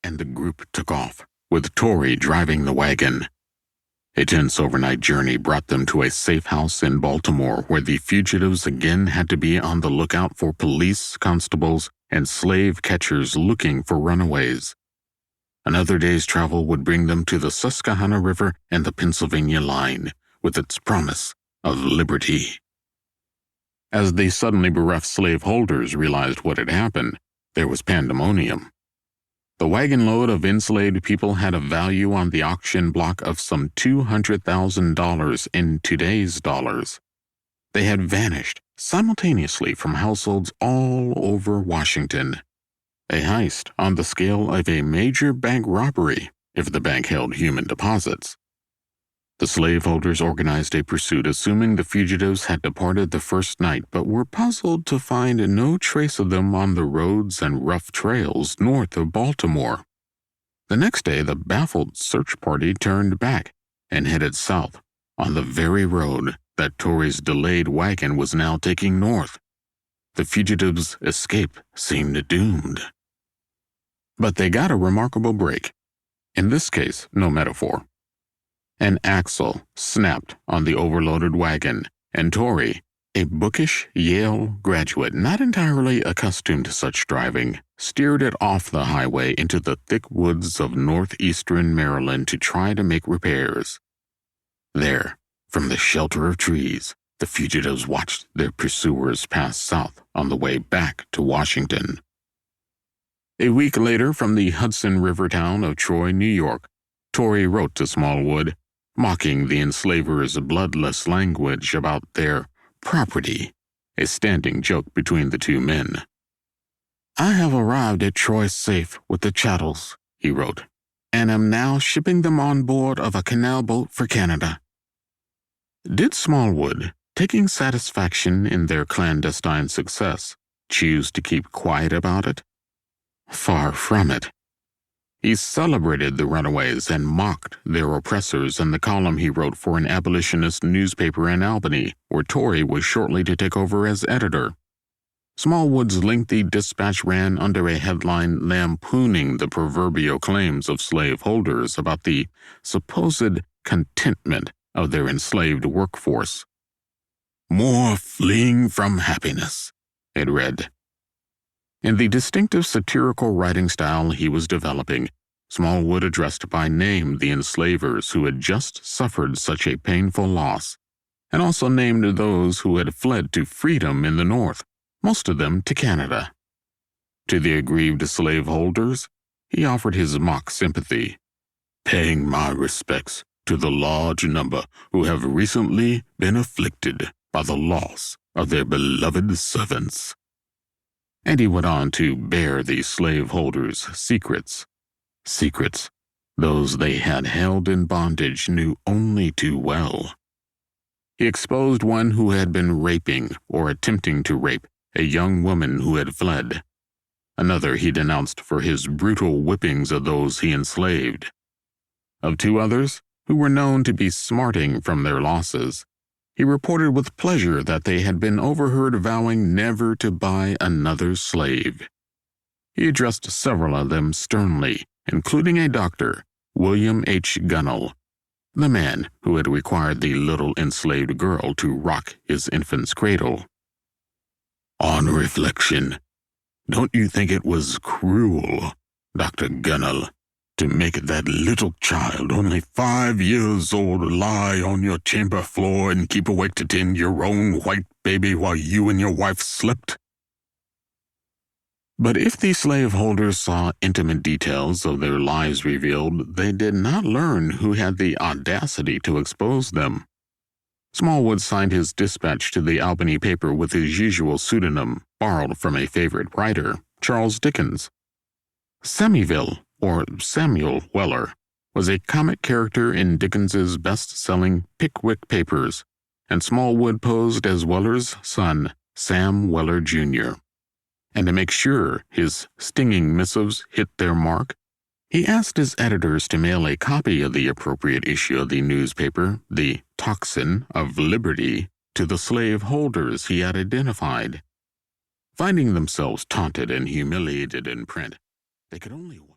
and the group took off, with Torrey driving the wagon. A tense overnight journey brought them to a safe house in Baltimore where the fugitives again had to be on the lookout for police, constables, and slave catchers looking for runaways. Another day's travel would bring them to the Susquehanna River and the Pennsylvania line, with its promise of liberty. As the suddenly bereft slaveholders realized what had happened, there was pandemonium. The wagon load of enslaved people had a value on the auction block of some $200,000 in today's dollars. They had vanished simultaneously from households all over Washington. A heist on the scale of a major bank robbery, if the bank held human deposits. The slaveholders organized a pursuit assuming the fugitives had departed the first night, but were puzzled to find no trace of them on the roads and rough trails north of Baltimore. The next day, the baffled search party turned back and headed south on the very road that Torrey's delayed wagon was now taking north. The fugitives' escape seemed doomed. But they got a remarkable break. In this case, no metaphor. An axle snapped on the overloaded wagon, and Torrey, a bookish Yale graduate not entirely accustomed to such driving, steered it off the highway into the thick woods of northeastern Maryland to try to make repairs. There, from the shelter of trees, the fugitives watched their pursuers pass south on the way back to Washington. A week later, from the Hudson River town of Troy, New York, Torrey wrote to Smallwood, mocking the enslavers' bloodless language about their property, a standing joke between the two men. "I have arrived at Troy safe with the chattels," he wrote, "and am now shipping them on board of a canal boat for Canada." Did Smallwood, taking satisfaction in their clandestine success, choose to keep quiet about it? Far from it. He celebrated the runaways and mocked their oppressors in the column he wrote for an abolitionist newspaper in Albany, where Torrey was shortly to take over as editor. Smallwood's lengthy dispatch ran under a headline lampooning the proverbial claims of slaveholders about the supposed contentment of their enslaved workforce. "More fleeing from happiness," it read. In the distinctive satirical writing style he was developing, Smallwood addressed by name the enslavers who had just suffered such a painful loss, and also named those who had fled to freedom in the North, most of them to Canada. To the aggrieved slaveholders, he offered his mock sympathy, "paying my respects to the large number who have recently been afflicted by the loss of their beloved servants." And he went on to bare the slaveholders' secrets. Secrets those they had held in bondage knew only too well. He exposed one who had been raping or attempting to rape a young woman who had fled. Another he denounced for his brutal whippings of those he enslaved. Of two others, who were known to be smarting from their losses, he reported with pleasure that they had been overheard vowing never to buy another slave. He addressed several of them sternly, including a doctor, William H. Gunnell, the man who had required the little enslaved girl to rock his infant's cradle. "On reflection, don't you think it was cruel, Dr. Gunnell, to make that little child only 5 years old lie on your chamber floor and keep awake to tend your own white baby while you and your wife slept?" But if the slaveholders saw intimate details of their lives revealed, they did not learn who had the audacity to expose them. Smallwood signed his dispatch to the Albany paper with his usual pseudonym, borrowed from a favorite writer, Charles Dickens. Samuel, or Samuel Weller, was a comic character in Dickens's best-selling Pickwick Papers, and Smallwood posed as Weller's son, Sam Weller, Jr. And to make sure his stinging missives hit their mark, he asked his editors to mail a copy of the appropriate issue of the newspaper, the Tocsin of Liberty, to the slaveholders he had identified. Finding themselves taunted and humiliated in print, they could only